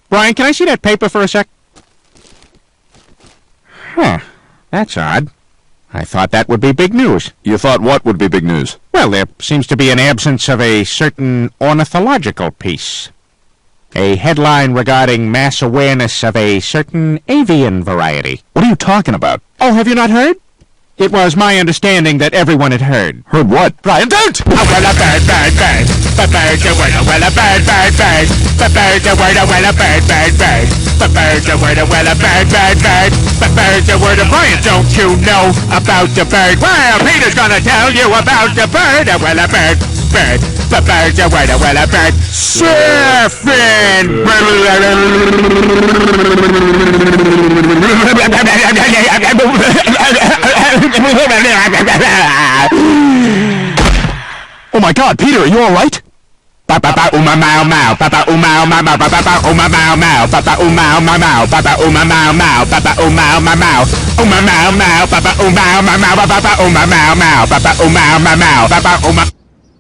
Brian, can I see that paper for a sec? Huh. That's odd. I thought that would be big news. You thought what would be big news? Well, there seems to be an absence of a certain ornithological piece. A headline regarding mass awareness of a certain avian variety. What are you talking about? Oh, have you not heard? It was my understanding that everyone had heard. Heard what? Brian, don't! Oh, well, a bird, bird, bird. The bird, the word, well, a bird, bird, bird. The bird, the word, well, a bird, bird, bird. The bird, the word, well, a bird, bird, bird. The bird, the word, Brian, don't you know about the bird? Well, Peter's gonna tell you about the bird, well, a bird, bird. The bird, the word, well, a bird. Surfing! Oh my God, Peter, are you all right? Papa uma mau mau, papa uma mau mau, papa uma mau mau, papa uma mau mau, papa uma mau mau, papa uma mau mau, uma mau mau, papa uma mau mau, papa uma mau mau, papa uma mau mau, papa uma